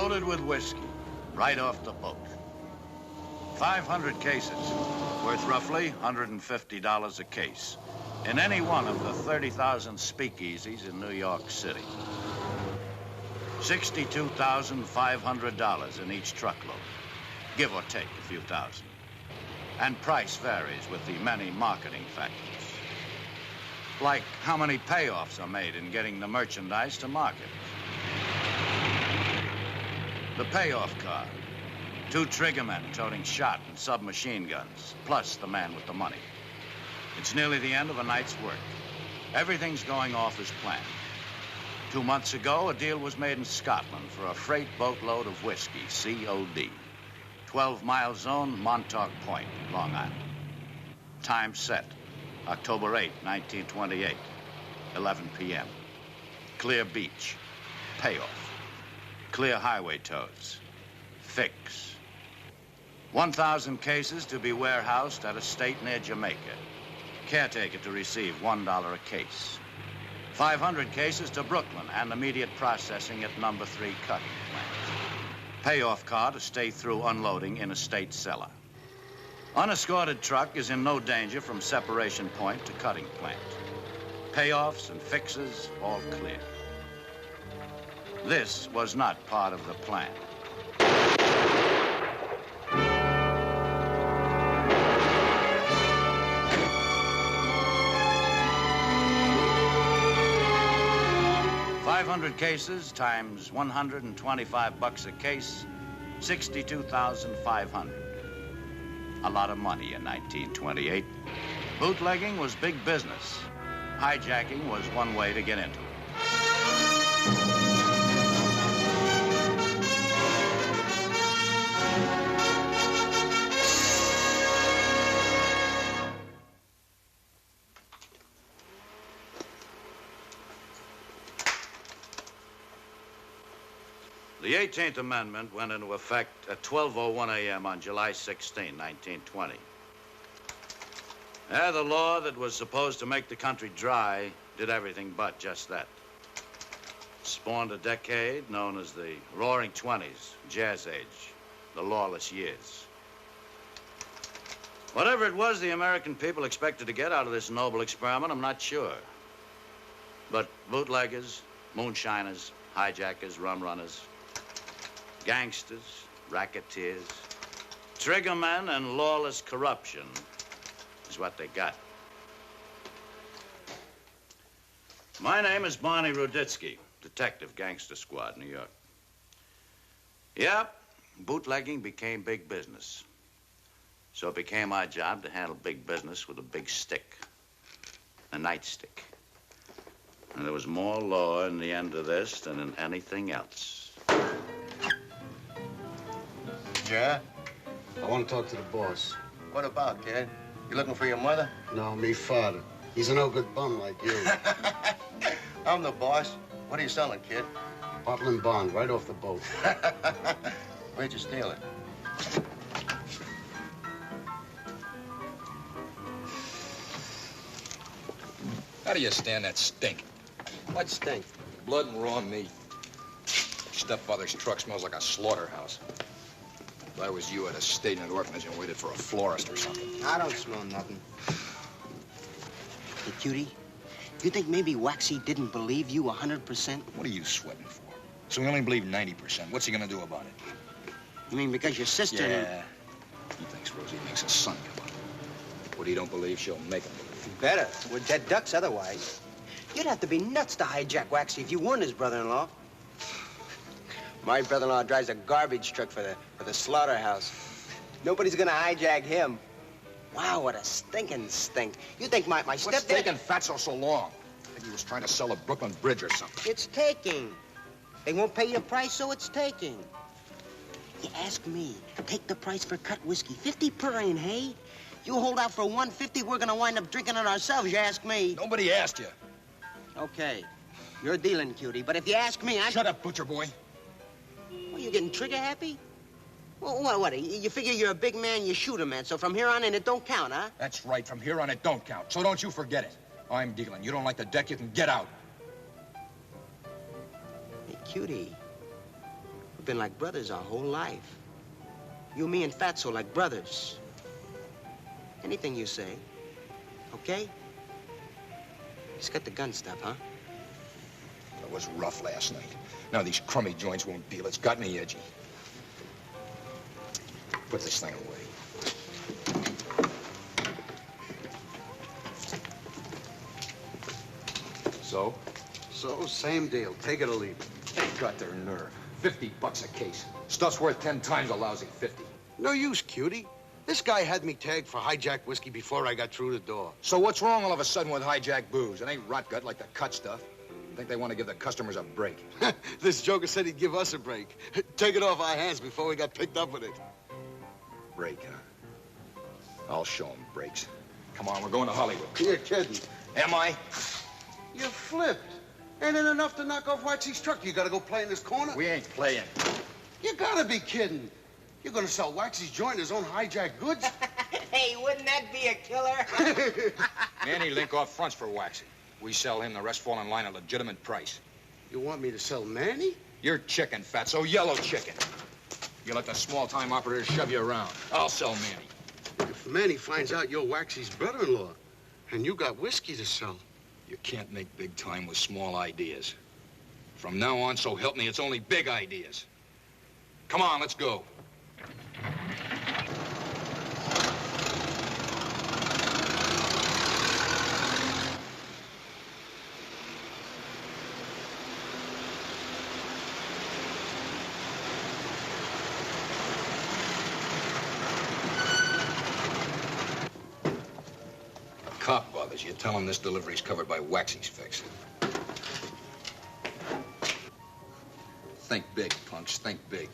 loaded with whiskey, right off the boat. 500 cases, worth roughly $150 a case, in any one of the 30,000 speakeasies in New York City. $62,500 in each truckload, give or take a few thousand. And price varies with the many marketing factors. Like how many payoffs are made in getting the merchandise to market. The payoff car, 2 triggermen toting shot and submachine guns, plus the man with the money. It's nearly the end of a night's work. Everything's going off as planned. 2 months ago, a deal was made in Scotland for a freight boatload of whiskey, COD. 12-mile zone, Montauk Point, Long Island. Time set, October 8, 1928, 11 p.m. Clear beach, payoff. Clear highway tows, fix. 1,000 cases to be warehoused at a state near Jamaica. Caretaker to receive $1 a case. 500 cases to Brooklyn and immediate processing at number 3 cutting plant. Payoff car to stay through unloading in a state cellar. Unescorted truck is in no danger from separation point to cutting plant. Payoffs and fixes all clear. This was not part of the plan. $500 cases times $125 a case, $62,500. A lot of money in 1928. Bootlegging was big business. Hijacking was one way to get into it. The 18th Amendment went into effect at 12:01 a.m. on July 16, 1920. The law that was supposed to make the country dry did everything but just that. Spawned a decade known as the Roaring Twenties, Jazz Age, the lawless years. Whatever it was the American people expected to get out of this noble experiment, I'm not sure. But bootleggers, moonshiners, hijackers, rum runners, gangsters, racketeers, triggermen, and lawless corruption is what they got. My name is Barney Ruditsky, Detective, Gangster Squad, New York. Yep, bootlegging became big business. So it became our job to handle big business with a big stick, a nightstick. And there was more law in the end of this than in anything else. Yeah? I want to talk to the boss. What about, kid? You looking for your mother? No, me father. He's a no-good bum like you. I'm the boss. What are you selling, kid? Bottle and bond, right off the boat. Where'd you steal it? How do you stand that stink? What stink? Blood and raw meat. Stepfather's truck smells like a slaughterhouse. If I was you, I'd have stayed in an orphanage and waited for a florist or something. I don't smell nothing. Hey, Cutie, you think maybe Waxy didn't believe you 100%? What are you sweating for? So we only believe 90%. What's he gonna do about it? You mean because your sister... Yeah. He thinks Rosie makes a son come up. What he don't believe, she'll make him believe. Better. We're dead ducks otherwise. You'd have to be nuts to hijack Waxy if you weren't his brother-in-law. My brother-in-law drives a garbage truck for the slaughterhouse. Nobody's gonna hijack him. Wow, what a stinking stink. You think my What's stepdad... taking Fatso so long? I think he was trying to sell a Brooklyn Bridge or something. It's taking. They won't pay you a price, so it's taking. You ask me, take the price for cut whiskey, 50 per ain't, hey? You hold out for 150, we're gonna wind up drinking it ourselves, you ask me. Nobody asked you. Okay, you're dealing, Cutie, but if you ask me, Shut up, butcher boy. What, you getting trigger happy? Well, what, you figure you're a big man, you shoot a man, so from here on in, it don't count, huh? That's right. From here on, it don't count. So don't you forget it. I'm dealing. You don't like the deck, you can get out. Hey, Cutie, We've been like brothers our whole life. You, me, and Fatso like brothers. Anything you say, okay? Just got the gun stuff, huh? It was rough last night. Now these crummy joints won't deal. It's got me edgy. Put this thing away. So? So, same deal. Take it or leave it. They got their nerve. $50 a case. Stuff's worth 10 times a lousy 50. No use, Cutie. This guy had me tagged for hijack whiskey before I got through the door. So what's wrong all of a sudden with hijack booze? It ain't rot gut like the cut stuff. I think they want to give the customers a break. This joker said he'd give us a break. Take it off our hands before we got picked up with it. Break, huh? I'll show them breaks. Come on, we're going to Hollywood. You're kidding. Am I? You flipped. Ain't it enough to knock off Waxy's truck? You gotta go play in this corner? We ain't playing. You gotta be kidding. You're gonna sell Waxy's joint his own hijack goods? Hey, wouldn't that be a killer? Mannie link off fronts for Waxy. We sell him, the rest fall in line at legitimate price. You want me to sell Mannie? You're chicken, Fatso, yellow chicken. You let the small-time operators shove you around. I'll sell Mannie. If Mannie finds out you're Waxy's brother-in-law, and you got whiskey to sell. You can't make big time with small ideas. From now on, so help me, it's only big ideas. Come on, let's go. Cop bothers you, tell him this delivery's covered by Waxy's fix. Think big, punks, think big.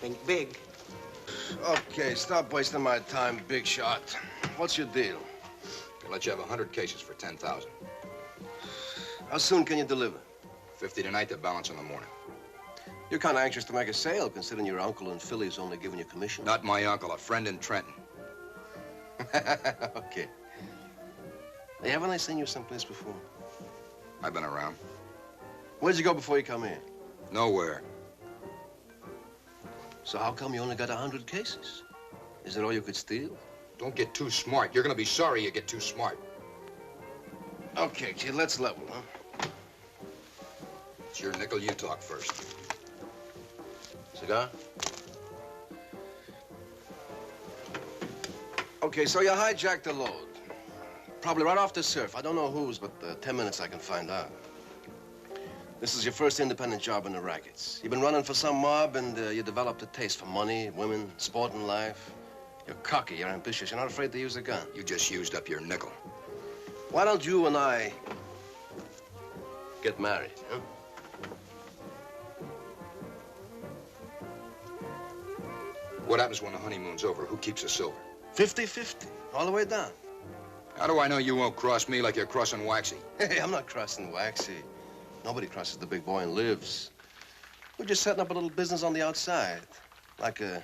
Think big. Okay, stop wasting my time, big shot. What's your deal? I'll let you have 100 cases for 10,000. How soon can you deliver? 50 tonight, the balance in the morning. You're kind of anxious to make a sale, considering your uncle in Philly's only giving you commission. Not my uncle, a friend in Trenton. Okay. Hey, haven't I seen you someplace before? I've been around. Where'd you go before you come here? Nowhere. So how come you only got 100 cases? Is it all you could steal? Don't get too smart. You're gonna be sorry you get too smart. Okay, kid, let's level, huh? It's your nickel, you talk first. Cigar? Okay, so you hijacked the load. Probably right off the surf. I don't know whose, but 10 minutes I can find out. This is your first independent job in the rackets. You've been running for some mob, and you developed a taste for money, women, sport, and life. You're cocky, you're ambitious, you're not afraid to use a gun. You just used up your nickel. Why don't you and I get married, huh? What happens when the honeymoon's over? Who keeps the silver? 50-50, all the way down. How do I know you won't cross me like you're crossing Waxy? Hey, I'm not crossing Waxy. Nobody crosses the big boy and lives. We're just setting up a little business on the outside, like a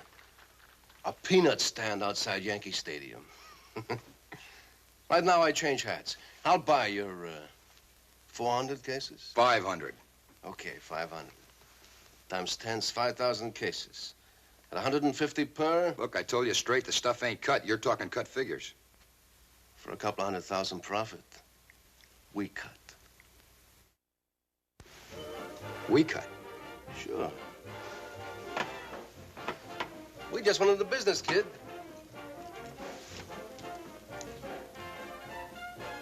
peanut stand outside Yankee Stadium. Right now, I change hats. I'll buy your 400 cases. 500. Okay, 500. Times 10's 5,000 cases. At 150 per. Look, I told you straight, the stuff ain't cut. You're talking cut figures. For a couple 100,000 profit, we cut. We cut. Sure. We just went into business, kid.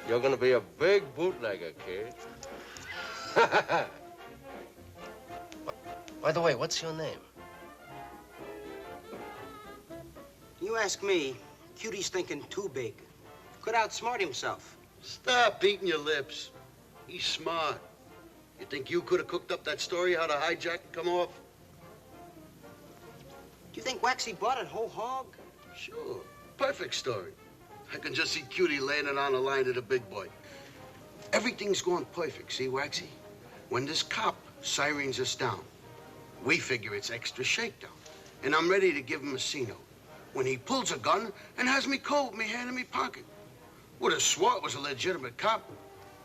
You're gonna be a big bootlegger, kid. By the way, what's your name? You ask me, Cutie's thinking too big. Could outsmart himself. Stop beating your lips. He's smart. You think you could have cooked up that story how the hijack come off? Do you think Waxy bought it whole hog? Sure. Perfect story. I can just see Cutie laying it on the line to the big boy. Everything's going perfect, see, Waxy? When this cop sirens us down, we figure it's extra shakedown. And I'm ready to give him a C-note. When he pulls a gun and has me cold, me hand in me pocket. Would have swore it was a legitimate cop.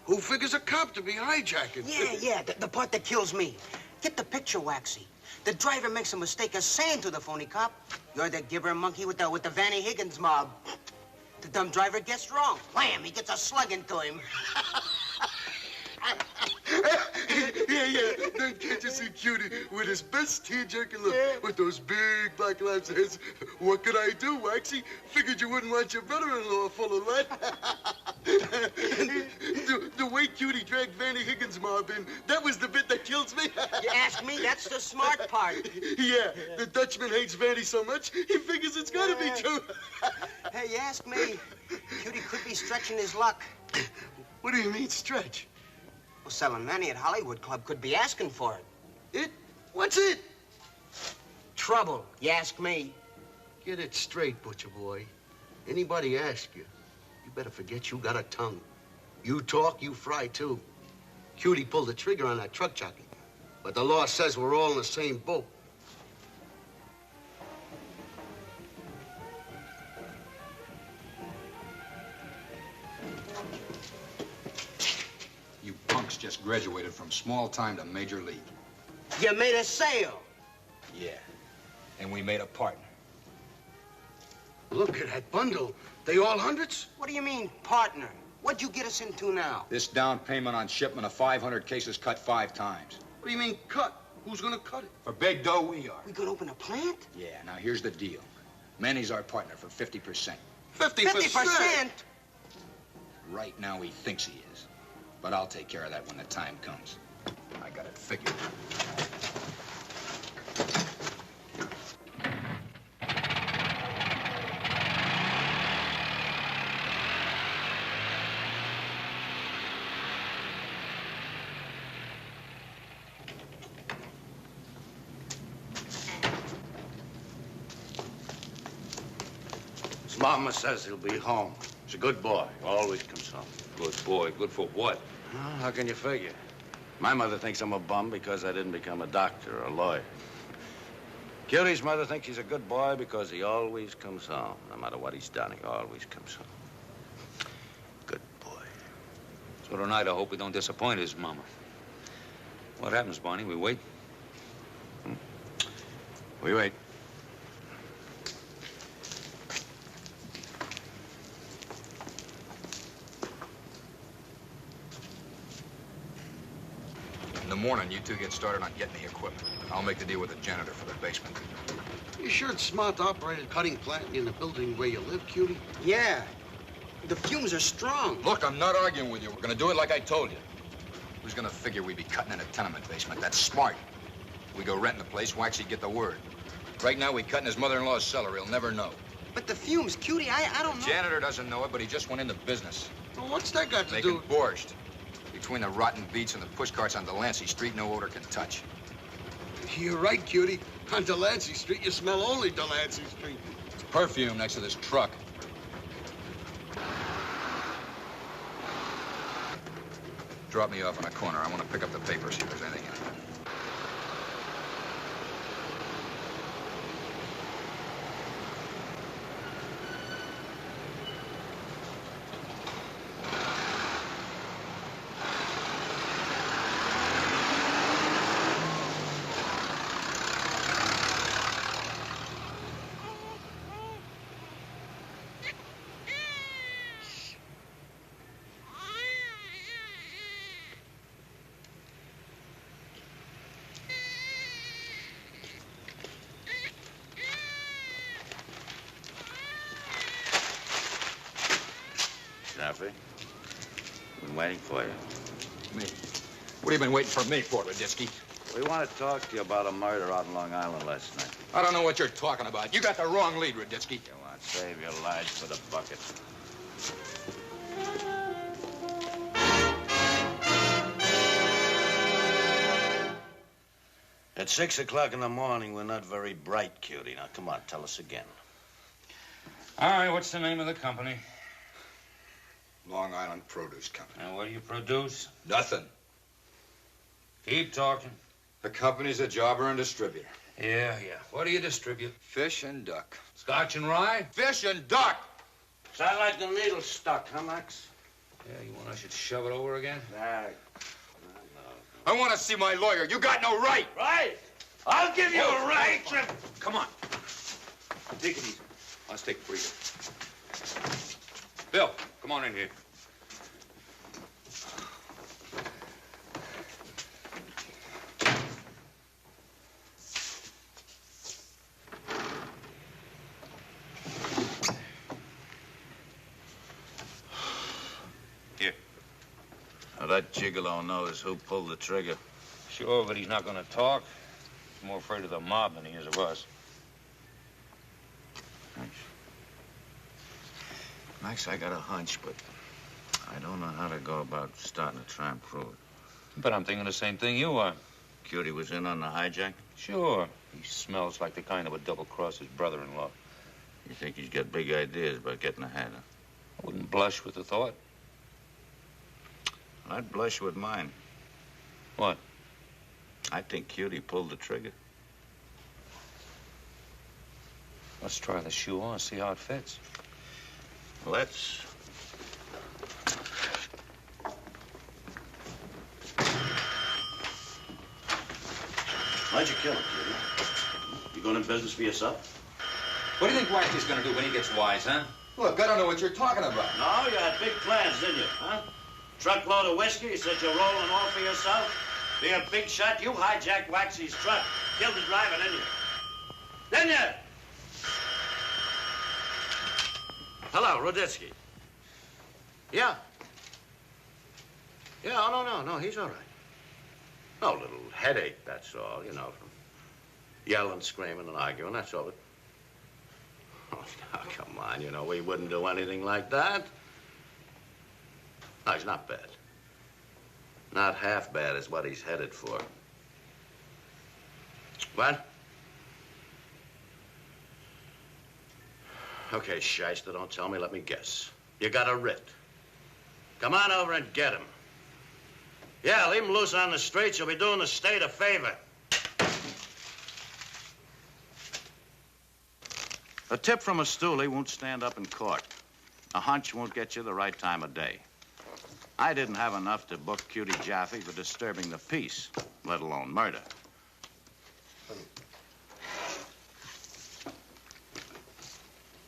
Who figures a cop to be hijacking? Yeah, the part that kills me. Get the picture, Waxy. The driver makes a mistake of saying to the phony cop, "You're the gibber monkey with the Vanny Higgins mob." The dumb driver guessed wrong. Wham! He gets a slug into him. Yeah. Then can't you see Cutie with his best tear-jerking look, with those big black laps of his? What could I do, Waxy? Figured you wouldn't want your brother-in-law full of lead. The way Cutie dragged Vanny Higgins' mob in, that was the bit that kills me. You ask me, that's the smart part. Yeah, the Dutchman hates Vanny so much, he figures it's gotta be true. Hey, you ask me, Cutie could be stretching his luck. What do you mean, stretch? Well, selling Mannie at Hollywood Club could be asking for it. It? What's it? Trouble, you ask me. Get it straight, butcher boy. Anybody ask you, you better forget you got a tongue. You talk, you fry, too. Cutie pulled the trigger on that truck jockey. But the law says we're all in the same boat. You punks just graduated from small time to major league. You made a sale. Yeah, and we made a partner. Look at that bundle. They all hundreds? What do you mean, partner? What'd you get us into now? This down payment on shipment of 500 cases cut 5 times. What do you mean, cut? Who's gonna cut it? For big dough, we are. We could open a plant? Yeah, now here's the deal. Manny's our partner for 50%. 50%? 50%? Right now, he thinks he is. But I'll take care of that when the time comes. I got it figured. His mama says he'll be home. He's a good boy. Always comes home. Good boy. Good for what? Well, how can you figure? My mother thinks I'm a bum because I didn't become a doctor or a lawyer. Cutie's mother thinks he's a good boy because he always comes home. No matter what he's done, he always comes home. Good boy. So tonight, I hope we don't disappoint his mama. What happens, Barney? We wait? We wait. In the morning, you two get started on getting the equipment. I'll make the deal with the janitor for the basement. You sure it's smart to operate a cutting plant in the building where you live, Cutie? Yeah. The fumes are strong. Look, I'm not arguing with you. We're gonna do it like I told you. Who's gonna figure we'd be cutting in a tenement basement? That's smart. We go renting the place, Waxy get the word. Right now, we cut in his mother-in-law's cellar. He'll never know. But the fumes, Cutie, I don't know. Janitor doesn't know it, but he just went into business. Well, what's that got to do? Making borscht. Between the rotten beets and the pushcarts on Delancey Street, no odor can touch. You're right, Cutie. On Delancey Street, you smell only Delancey Street. It's perfume next to this truck. Drop me off on a corner. I want to pick up the papers, see if there's anything in it. Jaffe, been waiting for you. Me? What have you been waiting for me for, Raditsky? We want to talk to you about a murder out in Long Island last night. I don't know what you're talking about. You got the wrong lead, Raditsky. You want to save your lives for the bucket. At 6 o'clock in the morning, we're not very bright, Cutie. Now, come on, tell us again. All right, what's the name of the company? Long Island Produce Company. And what do you produce? Nothing. Keep talking. The company's a jobber and distributor. Yeah. What do you distribute? Fish and duck. Scotch and rye? Fish and duck! Sound like the needle stuck, huh, Max? Yeah, you want I should shove it over again? Nah. I want to see my lawyer. You got no right. Right? I'll give you a right. Come on. Take it easy. Let's take a breather. Bill, come on in here. Now, that gigolo knows who pulled the trigger. Sure, but he's not going to talk. He's more afraid of the mob than he is of us. Max, I got a hunch, but I don't know how to go about starting a tramp crew. But I'm thinking the same thing you are. Cutie was in on the hijack? Sure. He smells like the kind of a double-cross his brother-in-law. You think he's got big ideas about getting ahead, huh? I wouldn't blush with the thought. I'd blush with mine. What? I think Cutie pulled the trigger. Let's try the shoe on, see how it fits. Let's. Why'd you kill him, Cutie? You going in business for yourself? What do you think Waxy's gonna do when he gets wise, huh? Look, I don't know what you're talking about. No, you had big plans, didn't you, huh? Truckload of whiskey, you said you're rolling all for yourself? Be a big shot, you hijacked Waxy's truck. Killed the driver, didn't you? Didn't you? Hello, Ruditsky. Yeah. Yeah, oh, no, he's all right. No, little headache, that's all, you know, from yelling, screaming, and arguing, that's all. Oh, now, come on, you know, we wouldn't do anything like that. No, he's not bad. Not half bad is what he's headed for. What? Okay, shyster, don't tell me, let me guess. You got a writ. Come on over and get him. Yeah, leave him loose on the streets. You'll be doing the state a favor. A tip from a stoolie won't stand up in court. A hunch won't get you the right time of day. I didn't have enough to book Cutie Jaffe for disturbing the peace, let alone murder.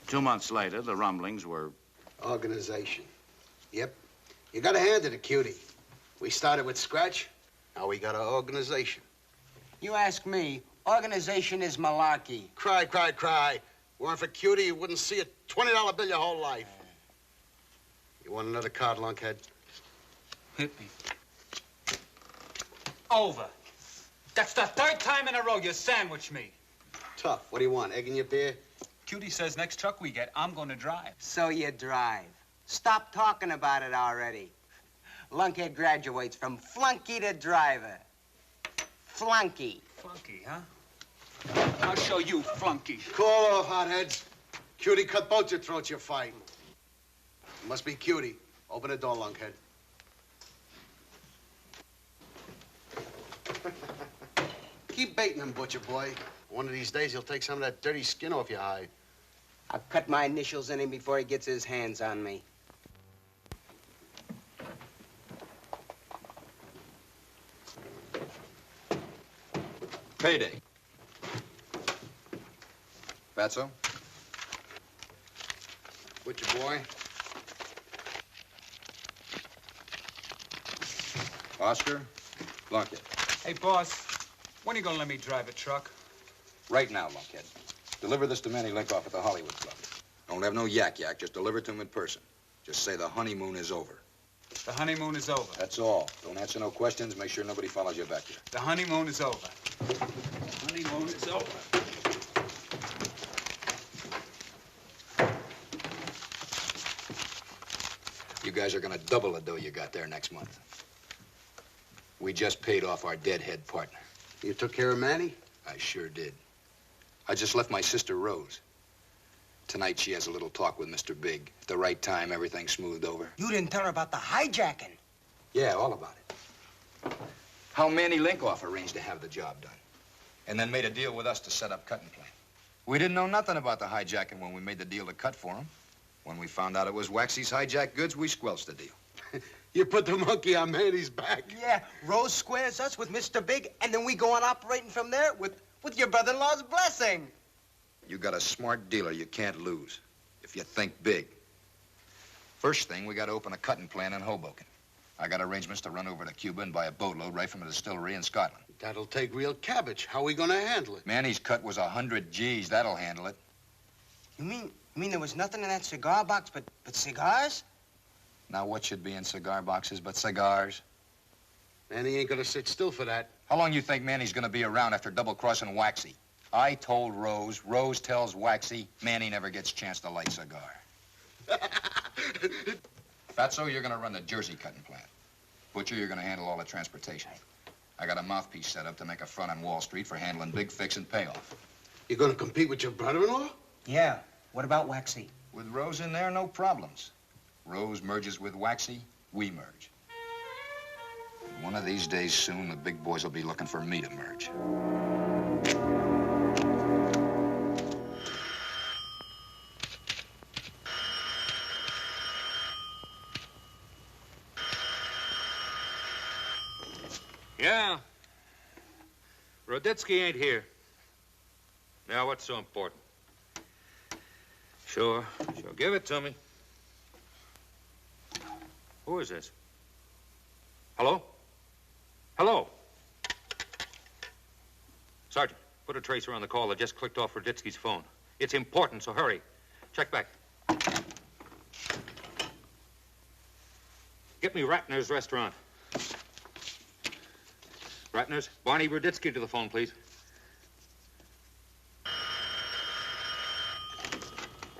2 months later, the rumblings were... Organization. Yep. You gotta hand it to Cutie. We started with scratch. Now we got an organization. You ask me, organization is malarkey. Cry. Weren't for Cutie, you wouldn't see a $20 bill your whole life. You want another card, lunkhead? Hit me. Over. That's the third time in a row you sandwiched me. Tough. What do you want, egg in your beer? Cutie says next truck we get, I'm going to drive. So you drive. Stop talking about it already. Lunkhead graduates from flunky to driver. Flunky. Flunky, huh? I'll show you, flunky. Cool off, hotheads. Cutie cut both your throats you're fighting. Must be Cutie. Open the door, lunkhead. Keep baiting him, butcher boy. One of these days, he'll take some of that dirty skin off your hide. I'll cut my initials in him before he gets his hands on me. Payday. Fatso? Butcher boy. Oscar? Lunkhead. Hey, boss, when are you going to let me drive a truck? Right now, Lunkhead. Deliver this to Mannie Linkoff at the Hollywood Club. Don't have no yak. Just deliver it to him in person. Just say the honeymoon is over. The honeymoon is over. That's all. Don't answer no questions. Make sure nobody follows you back here. The honeymoon is over. Honeymoon is over. You guys are gonna double the dough you got there next month. We just paid off our deadhead partner. You took care of Mannie? I sure did. I just left my sister Rose. Tonight she has a little talk with Mr. Big. At the right time, everything's smoothed over. You didn't tell her about the hijacking. Yeah, all about it. How Mannie Linkoff arranged to have the job done. And then made a deal with us to set up cutting plant. We didn't know nothing about the hijacking when we made the deal to cut for him. When we found out it was Waxy's hijacked goods, we squelched the deal. You put the monkey on Manny's back. Yeah, Rose squares us with Mr. Big, and then we go on operating from there with your brother-in-law's blessing. You got a smart dealer you can't lose, if you think big. First thing, we got to open a cutting plant in Hoboken. I got arrangements to run over to Cuba and buy a boatload right from a distillery in Scotland. That'll take real cabbage. How are we gonna handle it? Manny's cut was 100 G's. That'll handle it. You mean there was nothing in that cigar box but cigars? Now, what should be in cigar boxes but cigars? Manny ain't gonna sit still for that. How long you think Manny's gonna be around after double-crossing Waxy? I told Rose, Rose tells Waxy, Manny never gets a chance to light cigar. Fatso, you're gonna run the Jersey cutting plant. Butcher, you're gonna handle all the transportation. I got a mouthpiece set up to make a front on Wall Street for handling big fix and payoff. You're gonna compete with your brother-in-law? Yeah. What about Waxy? With Rose in there, no problems. Rose merges with Waxy, we merge. One of these days soon, the big boys will be looking for me to merge. Yeah. Roditsky ain't here. Now, what's so important? Sure. Give it to me. Who is this? Hello? Hello? Sergeant, put a tracer on the call that just clicked off Roditsky's phone. It's important, so hurry. Check back. Get me Ratner's restaurant. Ratner's? Barney Roditsky to the phone, please.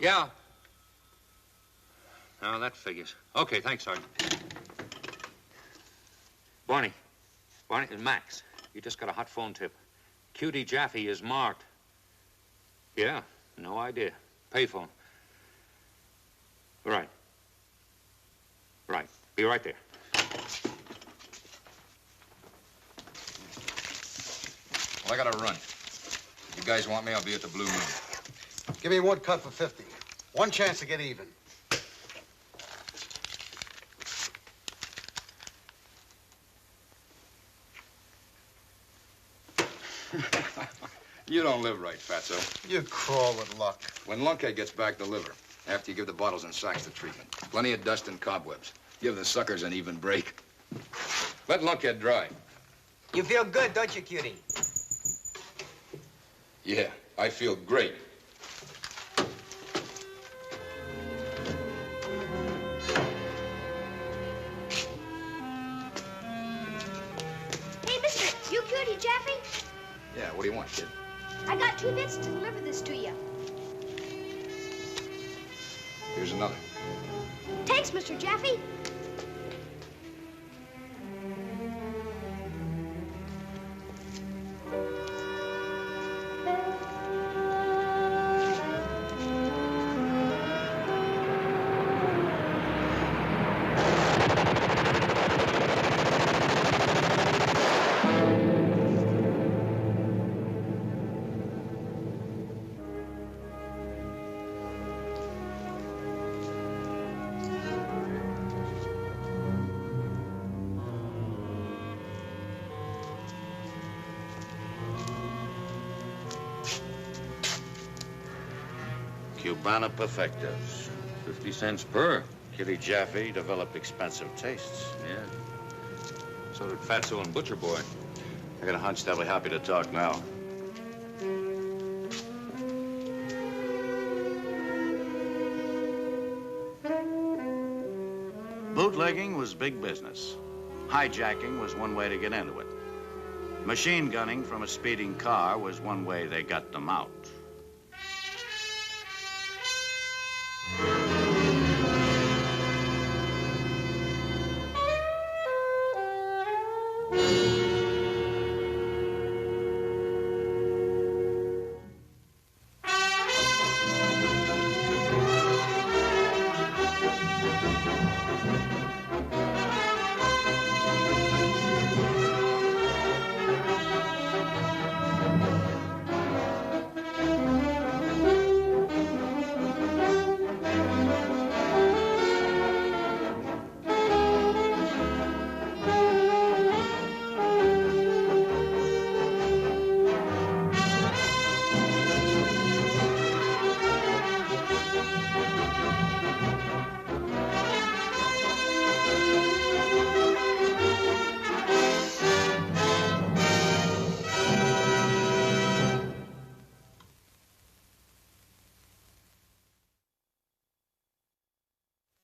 Yeah. Oh, that figures. Okay, thanks, Sergeant. Barney, Max, you just got a hot phone tip. Cutie Jaffe is marked. Yeah, no idea. Payphone. Right. Be right there. Well, I gotta run. If you guys want me, I'll be at the Blue Moon. Give me one cut for 50. One chance to get even. You don't live right, Fatso. You crawl with luck. When Lunkhead gets back the liver, after you give the bottles and sacks the treatment, plenty of dust and cobwebs. Give the suckers an even break. Let Lunkhead dry. You feel good, don't you, Cutie? Yeah, I feel great. Hey, mister, you Cutie Jaffe? Yeah, what do you want, kid? I got 2 bits to deliver this to you. Here's another. Thanks, Mr. Jaffe. Cubana perfectos. 50 cents per. Cutie Jaffe developed expensive tastes. Yeah. So did Fatso and Butcher Boy. I got a hunch they'll be happy to talk now. Bootlegging was big business. Hijacking was one way to get into it. Machine gunning from a speeding car was one way they got them out.